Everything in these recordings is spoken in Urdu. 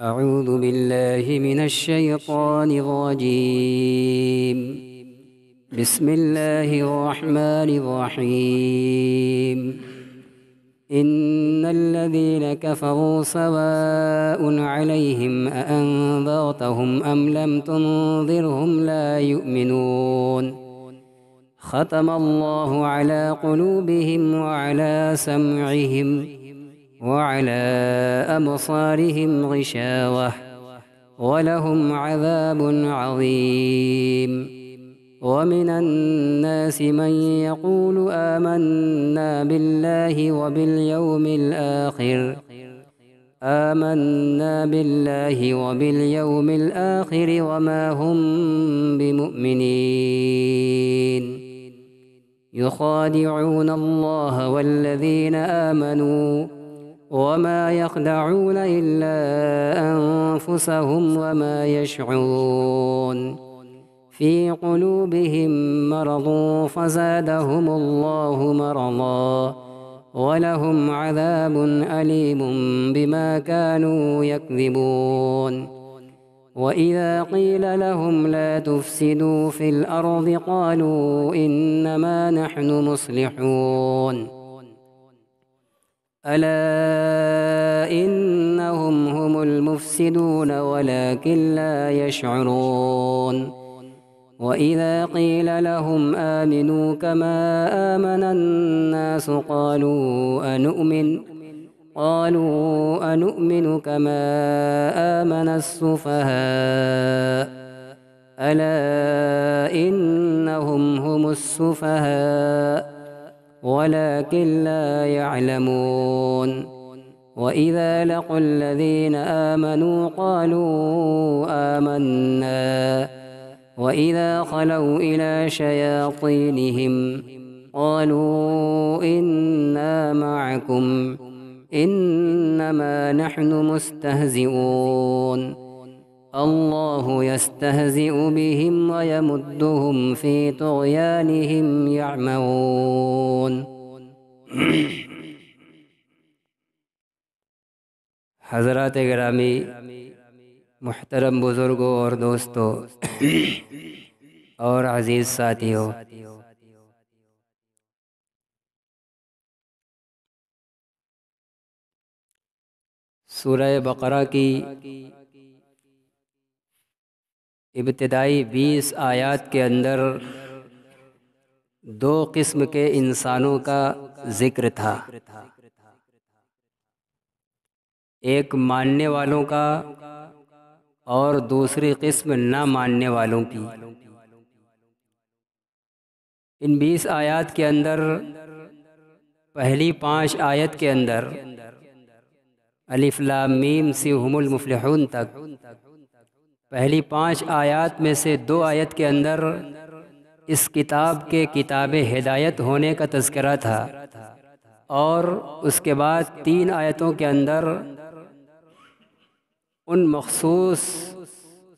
أعوذ بالله من الشيطان الرجيم. بسم الله الرحمن الرحيم. إن الذين كفروا سواء عليهم أأنذرتهم أم لم تنذرهم لا يؤمنون. ختم الله على قلوبهم وعلى سمعهم وعلى أبصارهم غشاوة ولهم عذاب عظيم. ومن الناس من يقول آمنا بالله وباليوم الآخر وما هم بمؤمنين. يخادعون الله والذين آمنوا وما يخدعون إلا أنفسهم وما يشعرون. في قلوبهم مرض فزادهم الله مرضا ولهم عذاب أليم بما كانوا يكذبون. وإذا قيل لهم لا تفسدوا في الأرض قالوا إنما نحن مصلحون. ألا إنهم هم المفسدون ولكن لا يشعرون. وإذا قيل لهم آمنوا كما آمن الناس قالوا أنؤمن كما آمن السفهاء. ألا إنهم هم السفهاء ولكن لا يعلمون. وإذا لقوا الذين آمنوا قالوا آمنا وإذا خلوا إلى شياطينهم قالوا إنا معكم إنما نحن مستهزئون. الله يستهزئ بهم ويمدهم في طغيانهم يعمهون. حضرات گرامی، محترم بزرگوں اور دوستوں اور عزیز ساتھیوں، سورہ بقرہ کی ابتدائی 20 آیات کے اندر دو قسم کے انسانوں کا ذکر تھا، ایک ماننے والوں کا اور دوسری قسم نہ ماننے والوں کی۔ ان 20 آیات کے اندر پہلی 5 آیت کے اندر الف لام میم سے ہم المفلحون تک، پہلی 5 آیات میں سے 2 آیت کے اندر اس کتاب کے کتاب ہدایت ہونے کا تذکرہ تھا، اور اس کے بعد 3 آیتوں کے اندر ان مخصوص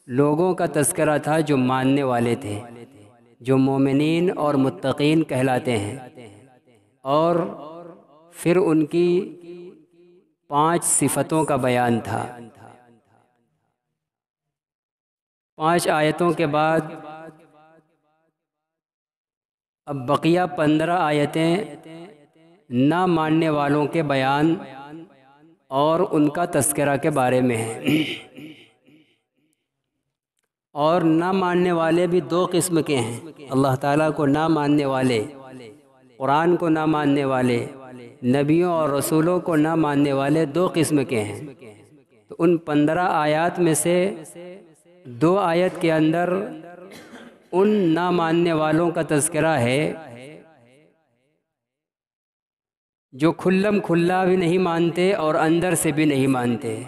لوگوں کا تذکرہ تھا جو ماننے والے تھے، جو مومنین اور متقین کہلاتے ہیں، اور پھر ان کی 5 صفتوں کا بیان تھا۔ 5 آیتوں کے بعد اب بقیہ 15 آیتیں نہ ماننے والوں کے بیان اور ان کا تذکرہ کے بارے میں ہیں۔ اور نہ ماننے والے بھی 2 قسم کے ہیں، اللہ تعالیٰ کو نہ ماننے والے، قرآن کو نہ ماننے والے، نبیوں اور رسولوں کو نہ ماننے والے 2 قسم کے ہیں۔ تو ان 15 آیات میں سے 2 آیت کے اندر ان نہ ماننے والوں کا تذکرہ ہے جو کھلم کھلا بھی نہیں مانتے اور اندر سے بھی نہیں مانتے،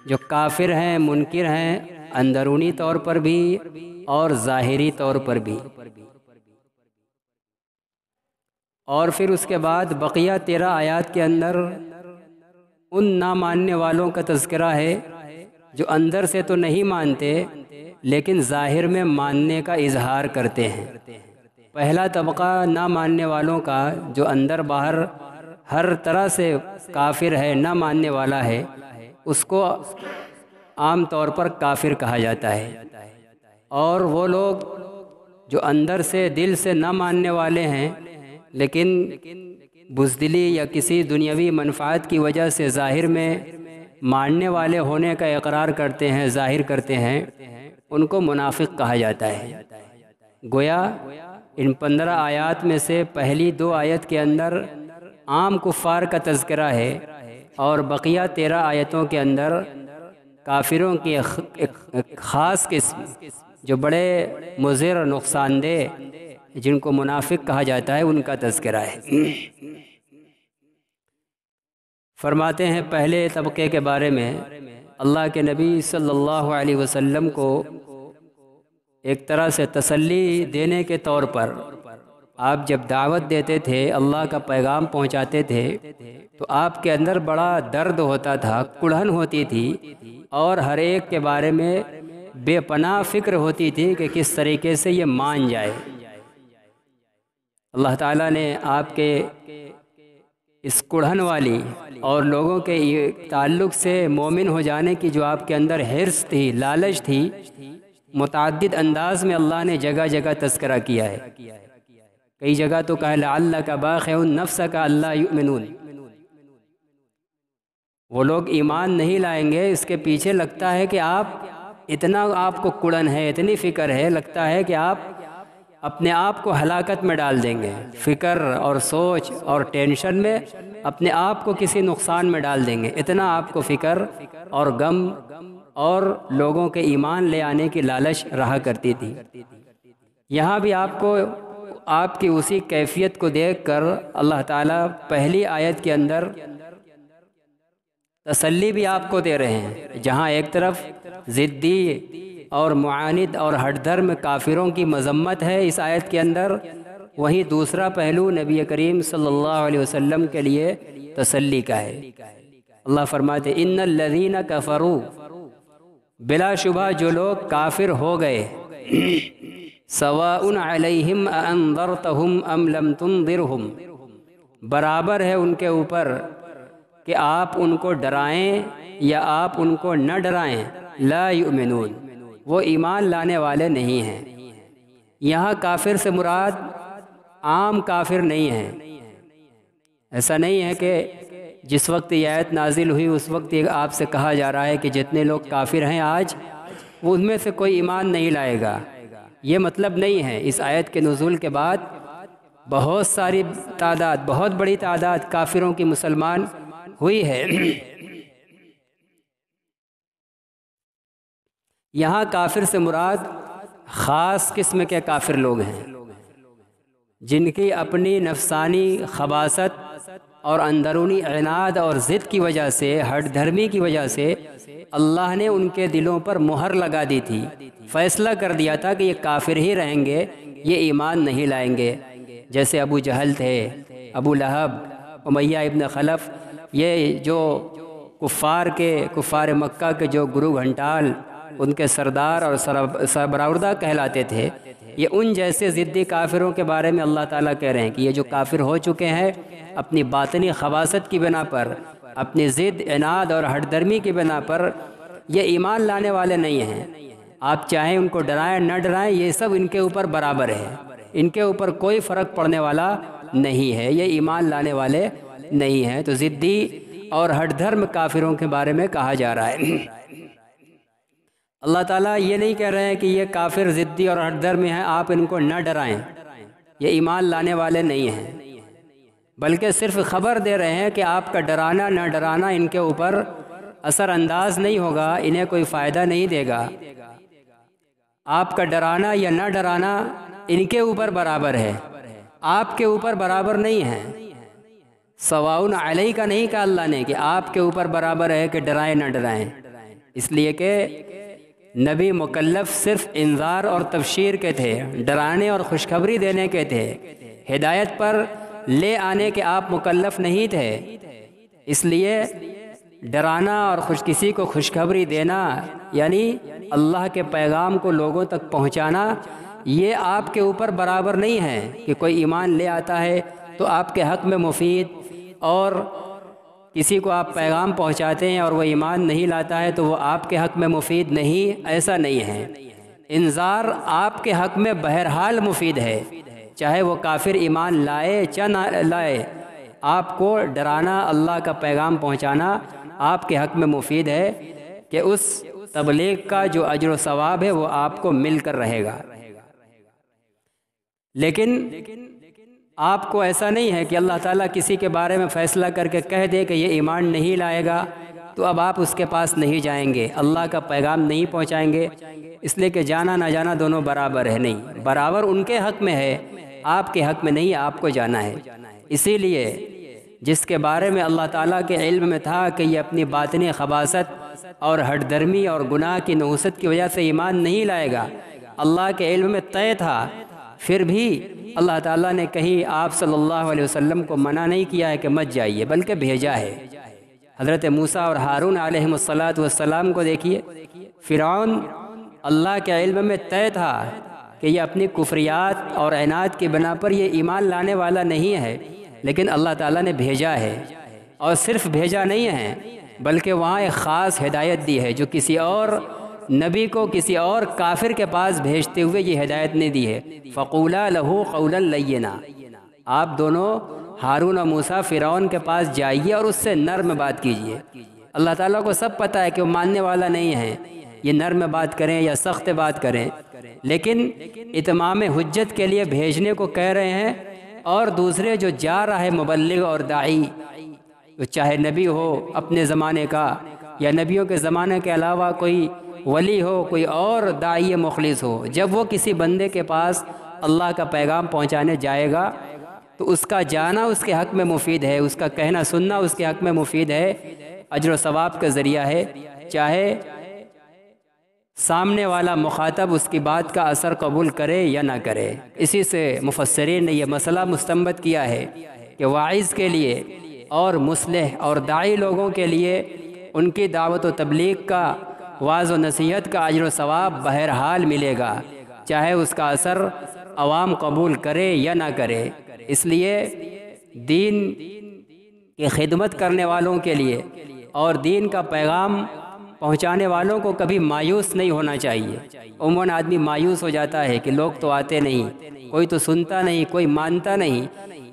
جو کافر ہیں، منکر ہیں، اندرونی طور پر بھی اور ظاہری طور پر بھی۔ اور پھر اس کے بعد بقیہ 13 آیات کے اندر ان نہ ماننے والوں کا تذکرہ ہے جو اندر سے تو نہیں مانتے لیکن ظاہر میں ماننے کا اظہار کرتے ہیں۔ پہلا طبقہ نہ ماننے والوں کا جو اندر باہر ہر طرح سے کافر ہے، نہ ماننے والا ہے، اس کو عام طور پر کافر کہا جاتا ہے، اور وہ لوگ جو اندر سے دل سے نہ ماننے والے ہیں لیکن بزدلی یا کسی دنیاوی منفعت کی وجہ سے ظاہر میں ماننے والے ہونے کا اقرار کرتے ہیں، ظاہر کرتے ہیں، ان کو منافق کہا جاتا ہے۔ گویا ان 15 آیات میں سے پہلی 2 آیت کے اندر عام کفار کا تذکرہ ہے، اور بقیہ 13 آیتوں کے اندر کافروں کی ایک خاص قسم جو بڑے مضر اور نقصان دہ جن کو منافق کہا جاتا ہے ان کا تذکرہ ہے۔ فرماتے ہیں پہلے طبقے کے بارے میں اللہ کے نبی صلی اللہ علیہ وسلم کو ایک طرح سے تسلی دینے کے طور پر آپ جب دعوت دیتے تھے، اللہ کا پیغام پہنچاتے تھے، تو آپ کے اندر بڑا درد ہوتا تھا، کڑھن ہوتی تھی، اور ہر ایک کے بارے میں بے پناہ فکر ہوتی تھی کہ کس طریقے سے یہ مان جائے۔ اللہ تعالیٰ نے آپ کے اس کڑھن والی اور لوگوں کے تعلق سے مومن ہو جانے کی جو آپ کے اندر حرص تھی، لالچ تھی، متعدد انداز میں اللہ نے جگہ جگہ تذکرہ کیا ہے۔ کئی جگہ تو کہا لعلک باخع نفسک الا یؤمنون، وہ لوگ ایمان نہیں لائیں گے، اس کے پیچھے لگتا ہے کہ آپ کو کڑن ہے، اتنی فکر ہے، لگتا ہے کہ آپ اپنے آپ کو ہلاکت میں ڈال دیں گے، فکر اور سوچ اور ٹینشن میں اپنے آپ کو کسی نقصان میں ڈال دیں گے، اتنا آپ کو فکر اور غم اور لوگوں کے ایمان لے آنے کی لالچ رہا کرتی تھی۔ یہاں بھی آپ کو آپ کی اسی کیفیت کو دیکھ کر اللہ تعالیٰ پہلی آیت کے اندر تسلی بھی آپ کو دے رہے ہیں، جہاں ایک طرف ضدی اور معاند اور ہٹ دھرم کافروں کی مذمت ہے اس آیت کے اندر، وہیں دوسرا پہلو نبی کریم صلی اللہ علیہ وسلم کے لیے تسلی کا ہے۔ اللہ فرماتے ان الذین کفروا، بلا شبہ جو لوگ کافر ہو گئے، سواء علیہم اانذرتہم ام لم تنذرہم، برابر ہے ان کے اوپر کہ آپ ان کو ڈرائیں یا آپ ان کو نہ ڈرائیں، لا یؤمنون، وہ ایمان لانے والے نہیں ہیں۔ یہاں کافر سے مراد عام کافر نہیں ہیں، ایسا نہیں ہے کہ جس وقت یہ آیت نازل ہوئی اس وقت آپ سے کہا جا رہا ہے کہ جتنے لوگ کافر ہیں آج وہ ان میں سے کوئی ایمان نہیں لائے گا، یہ مطلب نہیں ہے۔ اس آیت کے نزول کے بعد بہت ساری تعداد، بہت بڑی تعداد کافروں کی مسلمان ہوئی ہے۔ یہاں کافر سے مراد خاص قسم کے کافر لوگ ہیں جن کی اپنی نفسانی خباثت اور اندرونی عناد اور ضد کی وجہ سے، ہٹ دھرمی کی وجہ سے اللہ نے ان کے دلوں پر مہر لگا دی تھی، فیصلہ کر دیا تھا کہ یہ کافر ہی رہیں گے، یہ ایمان نہیں لائیں گے، جیسے ابو جہل تھے، ابو لہب، امیہ ابن خلف، یہ جو کفار مکہ کے جو گرو گھنٹال ان کے سردار اور سربراہردہ کہلاتے تھے، یہ ان جیسے ضدی کافروں کے بارے میں اللہ تعالیٰ کہہ رہے ہیں کہ یہ جو کافر ہو چکے ہیں اپنی باطنی خباثت کی بنا پر، اپنی ضد، عناد اور ہٹ درمی کی بنا پر یہ ایمان لانے والے نہیں ہیں۔ آپ چاہیں ان کو ڈرائیں نہ ڈرائیں، یہ سب ان کے اوپر برابر ہے، ان کے اوپر کوئی فرق پڑنے والا نہیں ہے، یہ ایمان لانے والے نہیں ہیں۔ تو ضدی اور ہٹ دھرم کافروں کے بارے میں کہا جا رہا ہے۔ اللہ تعالیٰ یہ نہیں کہہ رہے ہیں کہ یہ کافر ضدی اور ہٹ دھرم ہیں، آپ ان کو نہ ڈرائیں، یہ ایمان لانے والے نہیں ہیں، بلکہ صرف خبر دے رہے ہیں کہ آپ کا ڈرانا نہ ڈرانا ان کے اوپر اثر انداز نہیں ہوگا، انہیں کوئی فائدہ نہیں دے گا۔ آپ کا ڈرانا یا نہ ڈرانا ان کے اوپر برابر ہے، آپ کے اوپر برابر نہیں ہے۔ سواؤن علیہ کا نہیں کہا اللہ نے کہ آپ کے اوپر برابر ہے کہ ڈرائیں نہ ڈرائیں، اس لیے کہ نبی مکلف صرف انذار اور تبشیر کے تھے، ڈرانے اور خوشخبری دینے کے تھے، ہدایت پر لے آنے کے آپ مکلف نہیں تھے۔ اس لیے ڈرانا اور کسی کو خوشخبری دینا یعنی اللہ کے پیغام کو لوگوں تک پہنچانا، یہ آپ کے اوپر برابر نہیں ہے کہ کوئی ایمان لے آتا ہے تو آپ کے حق میں مفید اور کسی کو آپ پیغام پہنچاتے ہیں اور وہ ایمان نہیں لاتا ہے تو وہ آپ کے حق میں مفید نہیں، ایسا نہیں ہے۔ انذار آپ کے حق میں بہرحال مفید ہے، چاہے وہ کافر ایمان لائے چاہے نہ لائے۔ آپ کو ڈرانا، اللہ کا پیغام پہنچانا آپ کے حق میں مفید ہے کہ اس تبلیغ کا جو اجر و ثواب ہے وہ آپ کو مل کر رہے گا۔ لیکن آپ کو ایسا نہیں ہے کہ اللہ تعالیٰ کسی کے بارے میں فیصلہ کر کے کہہ دے کہ یہ ایمان نہیں لائے گا تو اب آپ اس کے پاس نہیں جائیں گے، اللہ کا پیغام نہیں پہنچائیں گے، اس لیے کہ جانا نہ جانا دونوں برابر ہے۔ نہیں، برابر ان کے حق میں ہے، آپ کے حق میں نہیں، آپ کو جانا ہے۔ اسی لیے جس کے بارے میں اللہ تعالیٰ کے علم میں تھا کہ یہ اپنی باطنی خباثت اور ہٹ درمی اور گناہ کی نحوست کی وجہ سے ایمان نہیں لائے گا، اللہ کے علم میں طے تھا، پھر بھی اللہ تعالیٰ نے کہیں آپ صلی اللہ علیہ وسلم کو منع نہیں کیا ہے کہ مت جائیے، بلکہ بھیجا ہے۔ حضرت موسیٰ اور ہارون علیہم السلام کو دیکھیے، فرعون اللہ کے علم میں طے تھا کہ یہ اپنی کفریات اور عناد کی بنا پر یہ ایمان لانے والا نہیں ہے، لیکن اللہ تعالیٰ نے بھیجا ہے، اور صرف بھیجا نہیں ہے بلکہ وہاں ایک خاص ہدایت دی ہے جو کسی اور نبی کو کسی اور کافر کے پاس بھیجتے ہوئے یہ ہدایت نہیں دی ہے۔ فَقُولَا لَهُ قَوْلًا لَيِّنًا، آپ دونوں ہارون اور موسیٰ فرعون کے پاس جائیے اور اس سے نرم بات کیجیے۔ اللہ تعالیٰ کو سب پتہ ہے کہ وہ ماننے والا نہیں ہے، یہ نرم بات کریں یا سخت بات کریں، لیکن اتمام حجت کے لیے بھیجنے کو کہہ رہے ہیں، اور دوسرے جو جا رہا ہے مبلغ اور داعی، چاہے نبی ہو اپنے زمانے کا یا نبیوں کے زمانے کے علاوہ کوئی ولی ہو، کوئی اور داعی مخلص ہو، جب وہ کسی بندے کے پاس اللہ کا پیغام پہنچانے جائے گا تو اس کا جانا اس کے حق میں مفید ہے، اس کا کہنا سننا اس کے حق میں مفید ہے، اجر و ثواب کا ذریعہ ہے، چاہے سامنے والا مخاطب اس کی بات کا اثر قبول کرے یا نہ کرے۔ اسی سے مفسرین نے یہ مسئلہ مستنبط کیا ہے کہ واعظ کے لیے اور مصلح اور داعی لوگوں کے لیے ان کی دعوت و تبلیغ کا، وعظ و نصیحت کا اجر و ثواب بہرحال ملے گا، چاہے اس کا اثر عوام قبول کرے یا نہ کرے۔ اس لیے دین کی خدمت کرنے والوں کے لیے اور دین کا پیغام پہنچانے والوں کو کبھی مایوس نہیں ہونا چاہیے۔ عموماً آدمی مایوس ہو جاتا ہے کہ لوگ تو آتے نہیں، کوئی تو سنتا نہیں، کوئی مانتا نہیں۔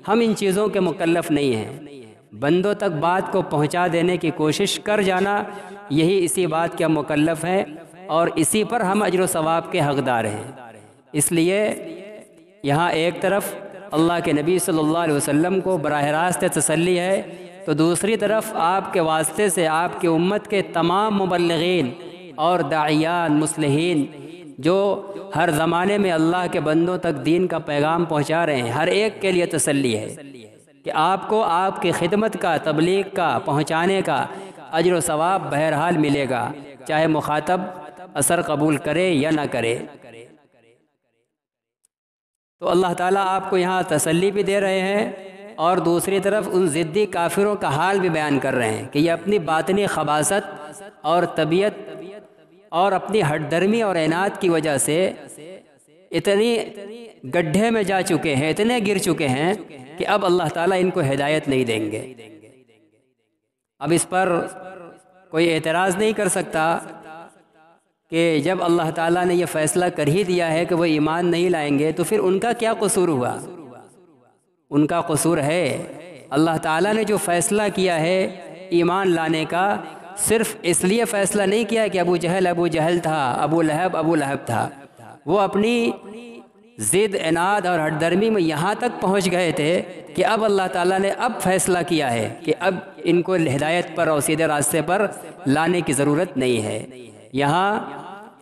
ہم ان چیزوں کے مکلف نہیں ہیں، بندوں تک بات کو پہنچا دینے کی کوشش کر جانا، یہی اسی بات کے مکلف ہے اور اسی پر ہم اجر و ثواب کے حقدار ہیں۔ اس لیے یہاں ایک طرف اللہ کے نبی صلی اللہ علیہ وسلم کو براہ راست تسلی ہے، تو دوسری طرف آپ کے واسطے سے آپ کی امت کے تمام مبلغین اور داعیان مصلحین جو ہر زمانے میں اللہ کے بندوں تک دین کا پیغام پہنچا رہے ہیں، ہر ایک کے لیے تسلی ہے کہ آپ کو آپ کی خدمت کا، تبلیغ کا، پہنچانے کا اجر و ثواب بہرحال ملے گا، چاہے مخاطب اثر قبول کرے یا نہ کرے۔ تو اللہ تعالیٰ آپ کو یہاں تسلی بھی دے رہے ہیں اور دوسری طرف ان ضدی کافروں کا حال بھی بیان کر رہے ہیں کہ یہ اپنی باطنی خباثت اور طبیعت اور اپنی ہٹ درمی اور عناد کی وجہ سے اتنی گڈھے میں جا چکے ہیں، اتنے گر چکے ہیں کہ اب اللہ تعالیٰ ان کو ہدایت نہیں دیں گے۔ اب اس پر کوئی اعتراض نہیں کر سکتا کہ جب اللہ تعالیٰ نے یہ فیصلہ کر ہی دیا ہے کہ وہ ایمان نہیں لائیں گے تو پھر ان کا کیا قصور ہوا؟ ان کا قصور ہے۔ اللہ تعالیٰ نے جو فیصلہ کیا ہے ایمان لانے کا، صرف اس لیے فیصلہ نہیں کیا کہ ابو جہل تھا، ابو لہب تھا، وہ اپنی ضد، عناد اور ہٹ درمی میں یہاں تک پہنچ گئے تھے کہ اب اللہ تعالیٰ نے اب فیصلہ کیا ہے کہ اب ان کو ہدایت پر اور سیدھے راستے پر لانے کی ضرورت نہیں ہے۔ یہاں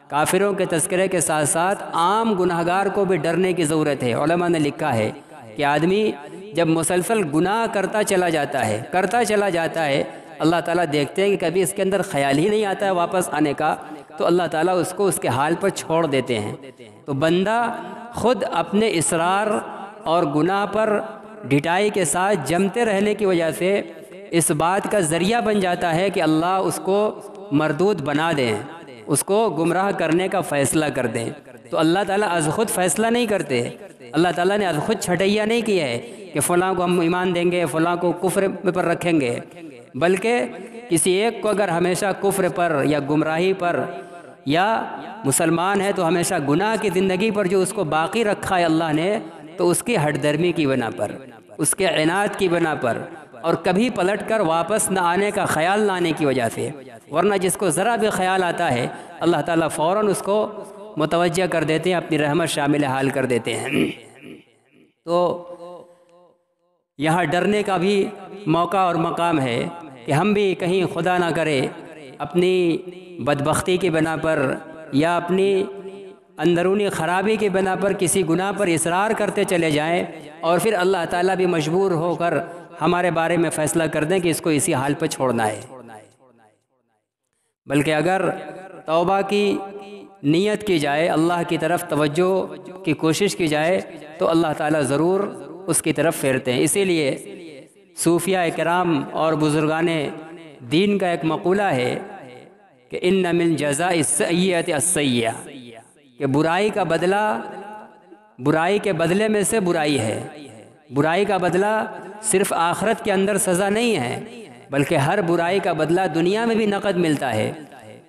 کافروں کے تذکرے کے ساتھ ساتھ عام گناہگار کو بھی ڈرنے کی ضرورت ہے۔ علماء نے لکھا ہے کہ آدمی جب مسلسل گناہ کرتا چلا جاتا ہے اللہ تعالیٰ دیکھتے ہیں کہ کبھی اس کے اندر خیال ہی نہیں آتا ہے واپس آنے کا، تو اللہ تعالیٰ اس کو اس کے حال پر چھوڑ دیتے ہیں۔ تو بندہ خود اپنے اصرار اور گناہ پر ڈھٹائی کے ساتھ جمتے رہنے کی وجہ سے اس بات کا ذریعہ بن جاتا ہے کہ اللہ اس کو مردود بنا دیں، اس کو گمراہ کرنے کا فیصلہ کر دیں۔ تو اللہ تعالیٰ از خود فیصلہ نہیں کرتے، اللہ تعالیٰ نے از خود چھٹیا نہیں کیا ہے کہ فلاں کو ہم ایمان دیں گے، فلاں کو کفر پر رکھیں گے۔ بلکہ کسی ایک کو اگر ہمیشہ کفر پر یا گمراہی پر، یا مسلمان ہے تو ہمیشہ گناہ کی زندگی پر جو اس کو باقی رکھا ہے اللہ نے، تو اس کی ہٹ درمی کی بنا پر، اس کے عناد کی بنا پر، اور کبھی پلٹ کر واپس نہ آنے کا خیال نہ آنے کی وجہ سے، ورنہ جس کو ذرا بھی خیال آتا ہے اللہ تعالیٰ فوراً اس کو متوجہ کر دیتے ہیں، اپنی رحمت شامل حال کر دیتے ہیں۔ تو یہاں ڈرنے کا بھی موقع اور مقام ہے کہ ہم بھی کہیں خدا نہ کرے اپنی بدبختی کی بنا پر یا اپنی اندرونی خرابی کی بنا پر کسی گناہ پر اصرار کرتے چلے جائیں، اور پھر اللہ تعالیٰ بھی مجبور ہو کر ہمارے بارے میں فیصلہ کر دیں کہ اس کو اسی حال پہ چھوڑنا ہے۔ بلکہ اگر توبہ کی نیت کی جائے، اللہ کی طرف توجہ کی کوشش کی جائے، تو اللہ تعالیٰ ضرور اس کی طرف پھیرتے ہیں۔ اسی لیے صوفیاء کرام اور بزرگان دین کا ایک مقولہ ہے کہ ان من جزاء السیئۃ السیئہ، کہ برائی کا بدلہ، برائی کے بدلے میں سے برائی ہے۔ برائی کا بدلہ صرف آخرت کے اندر سزا نہیں ہے، بلکہ ہر برائی کا بدلہ دنیا میں بھی نقد ملتا ہے۔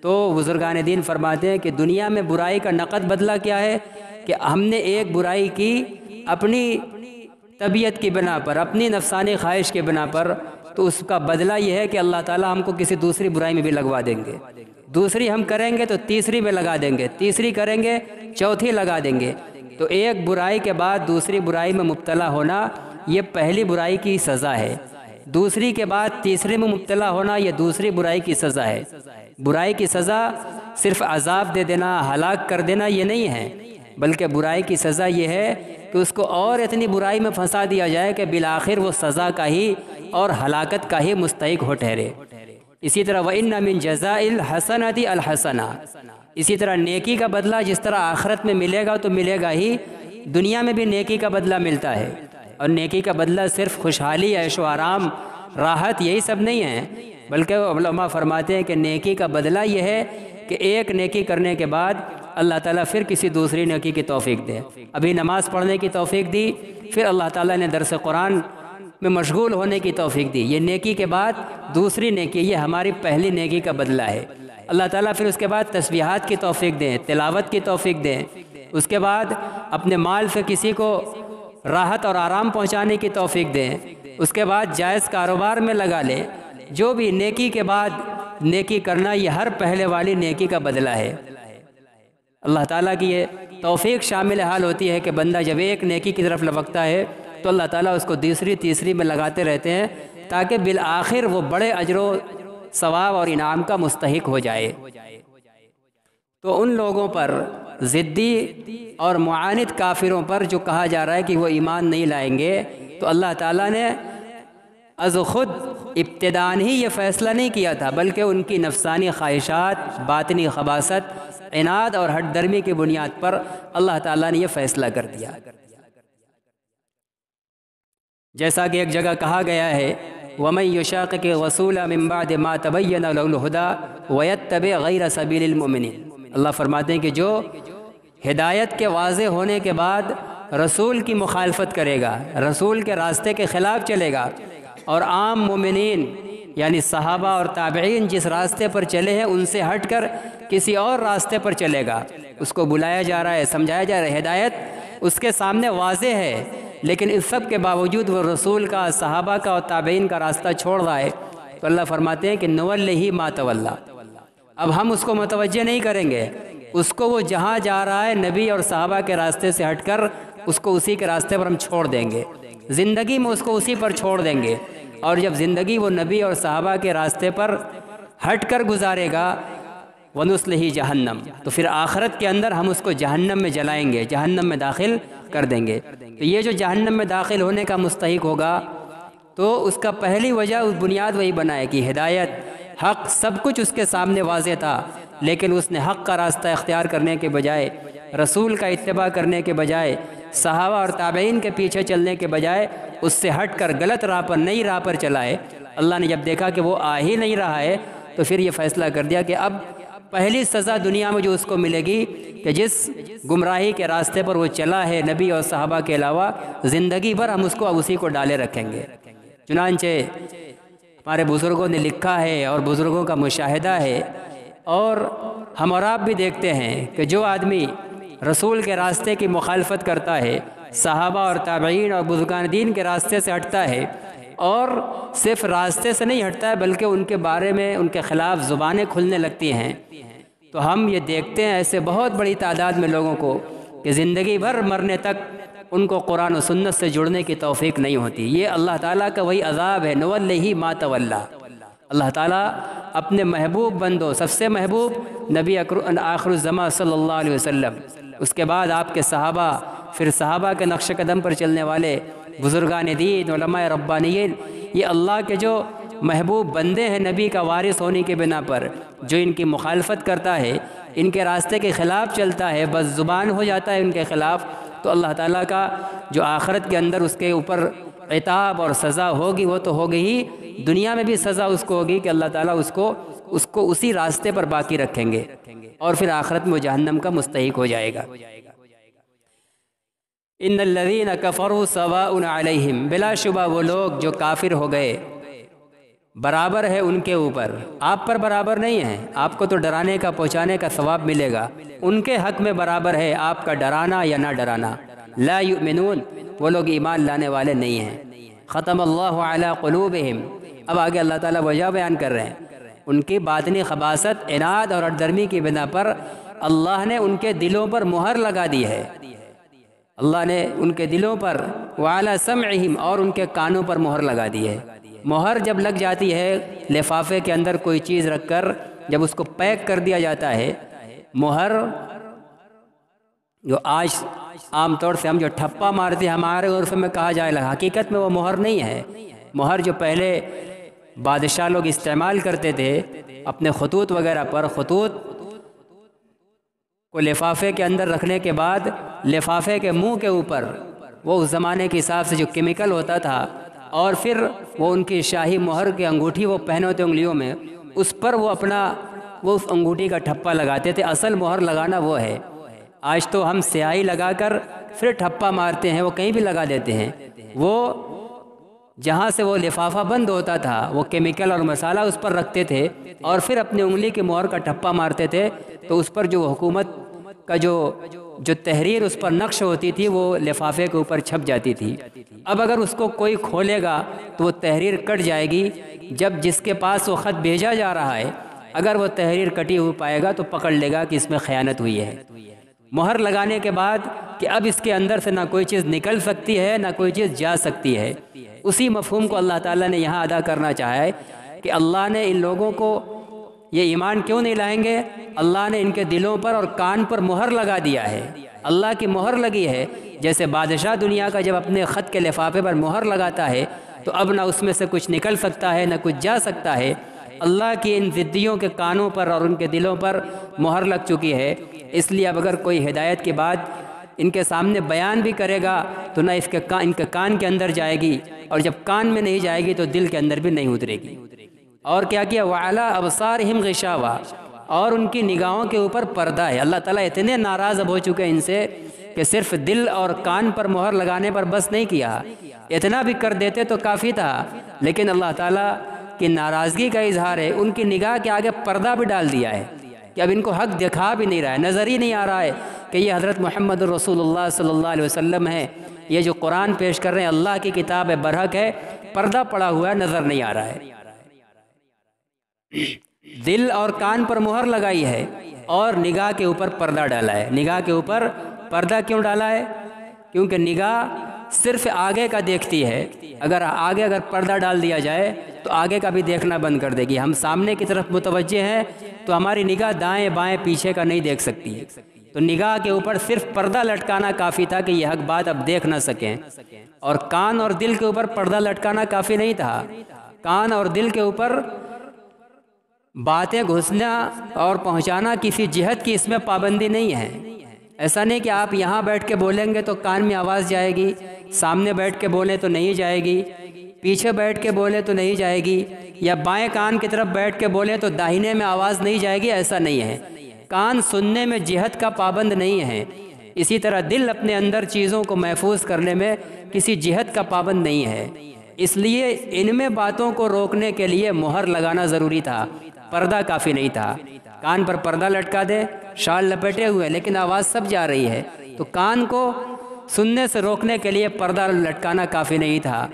تو بزرگان دین فرماتے ہیں کہ دنیا میں برائی کا نقد بدلہ کیا ہے کہ ہم نے ایک برائی کی اپنی طبیعت کی بنا پر، اپنی نفسانی خواہش کے بنا پر، تو اس کا بدلہ یہ ہے کہ اللہ تعالیٰ ہم کو کسی دوسری برائی میں بھی لگوا دیں گے۔ دوسری ہم کریں گے تو تیسری میں لگا دیں گے، تیسری کریں گے چوتھی لگا دیں گے۔ تو ایک برائی کے بعد دوسری برائی میں مبتلا ہونا یہ پہلی برائی کی سزا ہے، دوسری کے بعد تیسری میں مبتلا ہونا یہ دوسری برائی کی سزا ہے۔ برائی کی سزا صرف عذاب دے دینا، ہلاک کر دینا یہ نہیں ہے، بلکہ برائی کی سزا یہ ہے کہ اس کو اور اتنی برائی میں پھنسا دیا جائے کہ بالآخر وہ سزا کا ہی اور ہلاکت کا ہی مستحق ہو ٹھہرے۔ اسی طرح وَإِنَّ مِن جَزَاءِ الْحَسَنَةِ الْحَسَنَةَ، اسی طرح نیکی کا بدلہ جس طرح آخرت میں ملے گا تو ملے گا ہی، دنیا میں بھی نیکی کا بدلہ ملتا ہے۔ اور نیکی کا بدلہ صرف خوشحالی، عیش و آرام، راحت یہی سب نہیں ہے، بلکہ علماء فرماتے ہیں کہ نیکی کا بدلہ یہ ہے کہ ایک نیکی کرنے کے بعد اللہ تعالیٰ پھر کسی دوسری نیکی کی توفیق دے۔ ابھی نماز پڑھنے کی توفیق دی، پھر اللہ تعالیٰ نے درس قرآن میں مشغول ہونے کی توفیق دی، یہ نیکی کے بعد دوسری نیکی، یہ ہماری پہلی نیکی کا بدلہ ہے۔ اللہ تعالیٰ پھر اس کے بعد تسبیحات کی توفیق دیں، تلاوت کی توفیق دیں، اس کے بعد اپنے مال سے کسی کو راحت اور آرام پہنچانے کی توفیق دیں، اس کے بعد جائز کاروبار میں لگا لیں۔ جو بھی نیکی کے بعد نیکی کرنا یہ ہر پہلے والی نیکی کا بدلہ ہے۔ اللہ تعالیٰ کی یہ توفیق شامل حال ہوتی ہے کہ بندہ جب ایک نیکی کی طرف لپکتا ہے تو اللہ تعالیٰ اس کو دوسری تیسری میں لگاتے رہتے ہیں تاکہ بالآخر وہ بڑے اجر و ثواب اور انعام کا مستحق ہو جائے۔ تو ان لوگوں پر، ضدی اور معاند کافروں پر جو کہا جا رہا ہے کہ وہ ایمان نہیں لائیں گے، تو اللہ تعالیٰ نے از خود ابتداءً ہی یہ فیصلہ نہیں کیا تھا، بلکہ ان کی نفسانی خواہشات، باطنی خباثت، عناد اور ہٹ درمی کی بنیاد پر اللہ تعالیٰ نے یہ فیصلہ کر دیا۔ جیسا کہ ایک جگہ کہا گیا ہے وَمَن يُشَاقِقِ الرَّسُولَ مِن بَعْدِ مَا تَبَيَّنَ لَهُ الْهُدَىٰ وَيَتَّبِعْ غَيْرَ سَبِيلِ الْمُؤْمِنِينَ، اللہ فرماتے ہیں کہ جو ہدایت کے واضح ہونے کے بعد رسول کی مخالفت کرے گا، رسول کے راستے کے خلاف چلے گا، اور عام مومنین یعنی صحابہ اور تابعین جس راستے پر چلے ہیں ان سے ہٹ کر کسی اور راستے پر چلے گا، اس کو بلایا جا رہا ہے، سمجھایا جا رہا ہے، ہدایت اس کے سامنے واضح ہے، لیکن اس سب کے باوجود وہ رسول کا، صحابہ کا اور تابعین کا راستہ چھوڑ رہا ہے، تو اللہ فرماتے ہیں کہ نُوَلِّهِ مَا تَوَلَّىٰ، اب ہم اس کو متوجہ نہیں کریں گے، اس کو وہ جہاں جا رہا ہے نبی اور صحابہ کے راستے سے ہٹ کر اس کو اسی کے راستے پر ہم چھوڑ دیں گے، زندگی میں اس کو اسی پر چھوڑ دیں گے، اور جب زندگی وہ نبی اور صحابہ کے راستے پر ہٹ کر گزارے گا وَنُصْلِهِ جَهَنَّمَ، تو پھر آخرت کے اندر ہم اس کو جہنم میں جلائیں گے، جہنم میں داخل کر دیں گے۔ تو یہ جو جہنم میں داخل ہونے کا مستحق ہوگا تو اس کا پہلی وجہ، اس بنیاد وہی بنائے کہ ہدایت، حق سب کچھ اس کے سامنے واضح تھا، لیکن اس نے حق کا راستہ اختیار کرنے کے بجائے، رسول کا اتباع کرنے کے بجائے، صحابہ اور تابعین کے پیچھے چلنے کے بجائے اس سے ہٹ کر غلط راہ پر، نئی راہ پر چلائے۔ اللہ نے جب دیکھا کہ وہ آ ہی نہیں رہا ہے تو پھر یہ فیصلہ کر دیا کہ اب پہلی سزا دنیا میں جو اس کو ملے گی کہ جس گمراہی کے راستے پر وہ چلا ہے نبی اور صحابہ کے علاوہ، زندگی بھر ہم اس کو اب اسی کو ڈالے رکھیں گے۔ چنانچہ ہمارے بزرگوں نے لکھا ہے اور بزرگوں کا مشاہدہ ہے، اور ہم اور آپ بھی دیکھتے ہیں کہ جو آدمی رسول کے راستے کی مخالفت کرتا ہے، صحابہ اور تابعین اور بزرگان دین کے راستے سے ہٹتا ہے، اور صرف راستے سے نہیں ہٹتا ہے بلکہ ان کے بارے میں ان کے خلاف زبانیں کھلنے لگتی ہیں، تو ہم یہ دیکھتے ہیں ایسے بہت بڑی تعداد میں لوگوں کو کہ زندگی بھر مرنے تک ان کو قرآن و سنت سے جڑنے کی توفیق نہیں ہوتی۔ یہ اللہ تعالیٰ کا وہی عذاب ہے، نوَلِّهِ مَا تَوَلَّى۔ اللہ تعالیٰ اپنے محبوب بندوں، سب سے محبوب نبی آخر الزماں صلی اللہ علیہ وسلم، اس کے بعد آپ کے صحابہ، پھر صحابہ کے نقش قدم پر چلنے والے بزرگان دین، علماء ربانیین، یہ اللہ کے جو محبوب بندے ہیں نبی کا وارث ہونے کے بنا پر، جو ان کی مخالفت کرتا ہے، ان کے راستے کے خلاف چلتا ہے، بس زبان ہو جاتا ہے ان کے خلاف، تو اللہ تعالیٰ کا جو آخرت کے اندر اس کے اوپر عتاب اور سزا ہوگی وہ تو ہوگی ہی، دنیا میں بھی سزا اس کو ہوگی کہ اللہ تعالیٰ اس کو اسی راستے پر باقی رکھیں گے، اور پھر آخرت میں وہ جہنم کا مستحق ہو جائے گا۔ ان الذین کفروا سواء علیہم، بلا شبہ وہ لوگ جو کافر ہو گئے برابر ہے ان کے اوپر، آپ پر برابر نہیں ہے، آپ کو تو ڈرانے کا پہنچانے کا ثواب ملے گا، ان کے حق میں برابر ہے آپ کا ڈرانا یا نہ ڈرانا۔ لا یؤمنون، وہ لوگ ایمان لانے والے نہیں ہیں۔ ختم اللہ علی قلوبہم، اب آگے اللہ تعالیٰ وجہ بیان کر رہے ہیں، ان کی باطنی خباثت، عناد اور اڈرمی کی بنا پر اللہ نے ان کے دلوں پر مہر لگا دی ہے، اللہ نے ان کے دلوں پر وعلی سمعہم، اور ان کے کانوں پر مہر لگا دی ہے۔ مہر جب لگ جاتی ہے لفافے کے اندر کوئی چیز رکھ کر، جب اس کو پیک کر دیا جاتا ہے، مہر جو آج عام طور سے ہم جو ٹھپا مارتے ہیں ہمارے عرف میں کہا جائے لگا، حقیقت میں وہ مہر نہیں ہے۔ مہر جو پہلے بادشاہ لوگ استعمال کرتے تھے اپنے خطوط وغیرہ پر، خطوط کو لفافے کے اندر رکھنے کے بعد لفافے کے منہ کے اوپر وہ اس زمانے کے حساب سے جو کیمیکل ہوتا تھا، اور پھر وہ ان کی شاہی مہر کی انگوٹھی وہ پہنے ہوتے انگلیوں میں، اس پر وہ اس انگوٹھی کا ٹھپا لگاتے تھے۔ اصل مہر لگانا وہ ہے۔ آج تو ہم سیاہی لگا کر پھر ٹھپا مارتے ہیں، وہ کہیں بھی لگا دیتے ہیں۔ وہ جہاں سے وہ لفافہ بند ہوتا تھا وہ کیمیکل اور مسالہ اس پر رکھتے تھے، اور پھر اپنی انگلی کی مہر کا ٹھپا مارتے تھے، تو اس پر جو حکومت کا جو تحریر اس پر نقش ہوتی تھی وہ لفافے کے اوپر چھپ جاتی تھی۔ اب اگر اس کو کوئی کھولے گا تو وہ تحریر کٹ جائے گی، جب جس کے پاس وہ خط بھیجا جا رہا ہے اگر وہ تحریر کٹی ہو پائے گا تو پکڑ لے گا کہ اس میں خیانت ہوئی ہے۔ مہر لگانے کے بعد کہ اب اس کے اندر سے نہ کوئی چیز نکل سکتی ہے نہ کوئی چیز جا سکتی ہے، اسی مفہوم کو اللہ تعالیٰ نے یہاں ادا کرنا چاہا ہے کہ اللہ نے ان لوگوں کو یہ ایمان کیوں نہیں لائیں گے، اللہ نے ان کے دلوں پر اور کان پر مہر لگا دیا ہے، اللہ کی مہر لگی ہے۔ جیسے بادشاہ دنیا کا جب اپنے خط کے لفافے پر مہر لگاتا ہے تو اب نہ اس میں سے کچھ نکل سکتا ہے نہ کچھ جا سکتا ہے، اللہ کی ان ضدیوں کے کانوں پر اور ان کے دلوں پر مہر لگ چکی ہے۔ اس لیے اب اگر کوئی ہدایت کی بات ان کے سامنے بیان بھی کرے گا تو نہ ان کے کان کے اندر جائے گی، اور جب کان میں نہیں جائے گی تو دل کے اندر بھی نہیں اترے گی۔ اور کیا کیا، وَعَلَىٰ أَبْصَارِهِمْ غِشَاوَةٌ، اور ان کی نگاہوں کے اوپر پردہ ہے۔ اللہ تعالیٰ اتنے ناراض اب ہو چکے ہیں ان سے کہ صرف دل اور کان پر مہر لگانے پر بس نہیں کیا، اتنا بھی کر دیتے تو کافی تھا، لیکن اللہ تعالیٰ کی ناراضگی کا اظہار ہے، ان کی نگاہ کے آگے پردہ بھی ڈال دیا ہے کہ اب ان کو حق دکھا بھی نہیں رہا ہے، نظر ہی نہیں آ رہا ہے کہ یہ حضرت محمد رسول اللہ صلی اللہ علیہ وسلم ہے، یہ جو قرآن پیش کر رہے ہیں اللہ کی کتاب ہے، برحق ہے، پردہ پڑا ہوا ہے، نظر نہیں آ رہا ہے۔ دل اور کان پر مہر لگائی ہے اور نگاہ کے اوپر پردہ ڈالا ہے۔ نگاہ کے اوپر پردہ کیوں ڈالا ہے؟ کیونکہ نگاہ صرف آگے کا دیکھتی ہے، اگر پردہ ڈال دیا جائے تو آگے کا بھی دیکھنا بند کر دے گی۔ ہم سامنے کی طرف متوجہ ہیں تو ہماری نگاہ دائیں بائیں پیچھے کا نہیں دیکھ سکتی، تو نگاہ کے اوپر صرف پردہ لٹکانا کافی تھا کہ یہ حق بات اب دیکھ نہ سکیں، اور کان اور دل کے اوپر پردہ لٹکانا کافی نہیں تھا۔ کان اور دل کے اوپر باتیں گھسنا اور پہنچانا کسی جہت کی اس میں پابندی نہیں ہے۔ ایسا نہیں کہ آپ یہاں بیٹھ کے بولیں گے تو کان میں آواز جائے گی، سامنے بیٹھ کے بولیں تو نہیں جائے گی، پیچھے بیٹھ کے بولیں تو نہیں جائے گی، یا بائیں کان کی طرف بیٹھ کے بولیں تو داہنے میں آواز نہیں جائے گی، ایسا نہیں ہے۔ کان سننے میں جہت کا پابند نہیں ہے، اسی طرح دل اپنے اندر چیزوں کو محفوظ کرنے میں کسی جہت کا پابند نہیں ہے۔ اس لیے ان میں باتوں کو روکنے کے لیے مہر لگانا ضروری تھا، پردہ کافی نہیں تھا۔ کان پر پردہ لٹکا دے، شال لپیٹے ہوئے، لیکن آواز سب جا رہی ہے، تو کان کو سننے سے روکنے کے لیے پردہ لٹکانا کافی نہیں تھا۔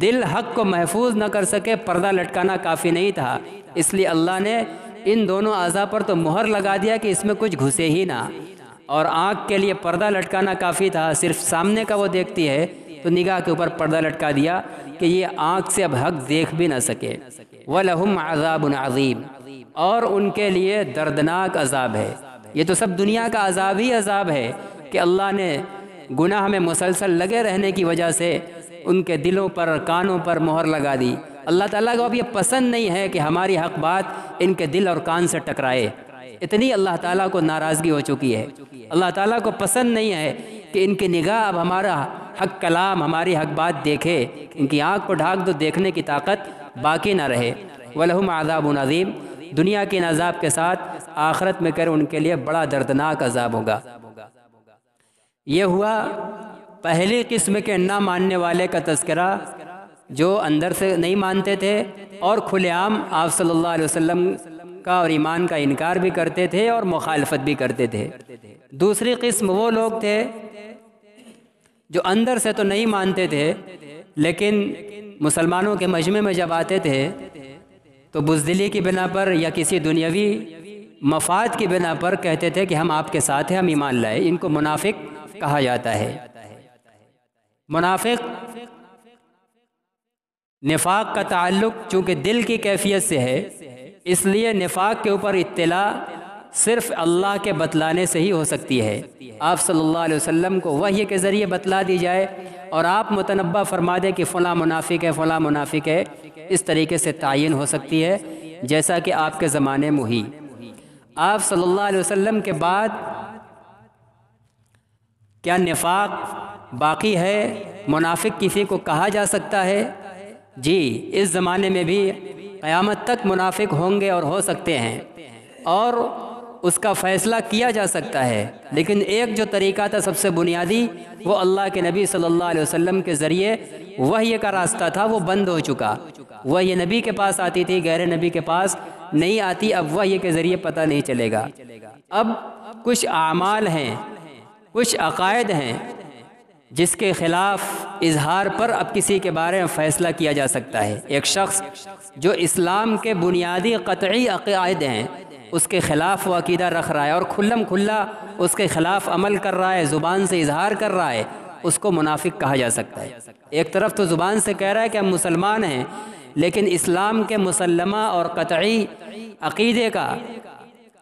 دل حق کو محفوظ نہ کر سکے، پردہ لٹکانا کافی نہیں تھا، اس لیے اللہ نے ان دونوں اعضاء پر تو مہر لگا دیا کہ اس میں کچھ گھسے ہی نہ۔ اور آنکھ کے لیے پردہ لٹکانا کافی تھا، صرف سامنے کا وہ دیکھتی ہے تو نگاہ کے اوپر پردہ لٹکا دیا کہ یہ آنکھ سے اب حق دیکھ بھی نہ سکے۔ وَلَهُمْ عَذَابٌ عَظِيمٌ، اور ان کے لیے دردناک عذاب ہے۔ یہ تو سب دنیا کا عذاب ہی عذاب ہے کہ اللہ نے گناہ میں مسلسل لگے رہنے کی وجہ سے ان کے دلوں پر، کانوں پر مہر لگا دی۔ اللہ تعالیٰ کو اب یہ پسند نہیں ہے کہ ہماری حق بات ان کے دل اور کان سے ٹکرائے، اتنی اللہ تعالیٰ کو ناراضگی ہو چکی ہے۔ اللہ تعالیٰ کو پسند نہیں ہے کہ ان کی نگاہ اب ہمارا حق کلام، ہماری حق بات دیکھے، ان کی آنکھ کو ڈھانک دو، دیکھنے کی طاقت باقی نہ رہے۔ وَلَهُمْ عَذَابٌ عَظِيمٌ، دنیا کے ان عذاب کے ساتھ آخرت میں ان کے لیے بڑا دردناک عذاب ہوگا۔ یہ ہوا پہلی قسم کے نہ ماننے والے کا تذکرہ، جو اندر سے نہیں مانتے تھے اور کھلے عام آپ صلی اللہ علیہ وسلم کا اور ایمان کا انکار بھی کرتے تھے اور مخالفت بھی کرتے تھے۔ دوسری قسم وہ لوگ تھے جو اندر سے تو نہیں مانتے تھے، لیکن مسلمانوں کے مجمع میں جب آتے تھے تو بزدلی کی بنا پر یا کسی دنیاوی مفاد کی بنا پر کہتے تھے کہ ہم آپ کے ساتھ ہیں، ہم ایمان لائے۔ ان کو منافق کہا جاتا ہے۔ منافق نفاق کا تعلق چونکہ دل کی کیفیت سے ہے، اس لیے نفاق کے اوپر اطلاع صرف اللہ کے بتلانے سے ہی ہو سکتی ہے۔ آپ صلی اللہ علیہ وسلم کو وحی کے ذریعے بتلا دی جائے اور آپ متنبہ فرما دیں کہ فلاں منافق ہے، فلاں منافق ہے، اس طریقے سے تعین ہو سکتی ہے، جیسا کہ آپ کے زمانے میں ہوئی۔ آپ صلی اللہ علیہ وسلم کے بعد کیا نفاق باقی ہے؟ منافق کسی کو کہا جا سکتا ہے؟ جی، اس زمانے میں بھی قیامت تک منافق ہوں گے اور ہو سکتے ہیں، اور اس کا فیصلہ کیا جا سکتا ہے، لیکن ایک جو طریقہ تھا سب سے بنیادی، وہ اللہ کے نبی صلی اللہ علیہ وسلم کے ذریعے وحی کا راستہ تھا، وہ بند ہو چکا۔ وحی نبی کے پاس آتی تھی، غیر نبی کے پاس نہیں آتی، اب وحی کے ذریعے پتہ نہیں چلے گا۔ اب کچھ اعمال ہیں، کچھ عقائد ہیں جس کے خلاف اظہار پر اب کسی کے بارے میں فیصلہ کیا جا سکتا ہے۔ ایک شخص جو اسلام کے بنیادی قطعی عقائد ہیں اس کے خلاف وہ عقیدہ رکھ رہا ہے اور کھلم کھلا اس کے خلاف عمل کر رہا ہے، زبان سے اظہار کر رہا ہے، اس کو منافق کہا جا سکتا ہے۔ ایک طرف تو زبان سے کہہ رہا ہے کہ ہم مسلمان ہیں، لیکن اسلام کے مسلمہ اور قطعی عقیدے کا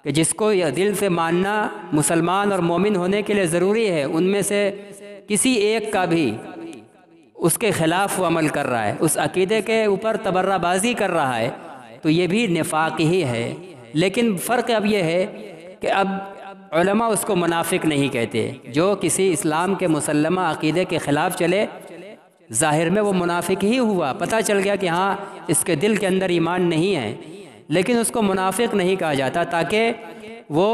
کہ جس کو یہ دل سے ماننا مسلمان اور مومن ہونے کے لیے ضروری ہے، ان میں سے کسی ایک کا بھی اس کے خلاف وہ عمل کر رہا ہے، اس عقیدے کے اوپر تبرہ بازی کر رہا ہے، تو یہ بھی نفاق ہی ہے۔ لیکن فرق اب یہ ہے کہ اب علماء اس کو منافق نہیں کہتے۔ جو کسی اسلام کے مسلمہ عقیدے کے خلاف چلے، ظاہر میں وہ منافق ہی ہوا، پتہ چل گیا کہ ہاں اس کے دل کے اندر ایمان نہیں ہے، لیکن اس کو منافق نہیں کہا جاتا، تاکہ وہ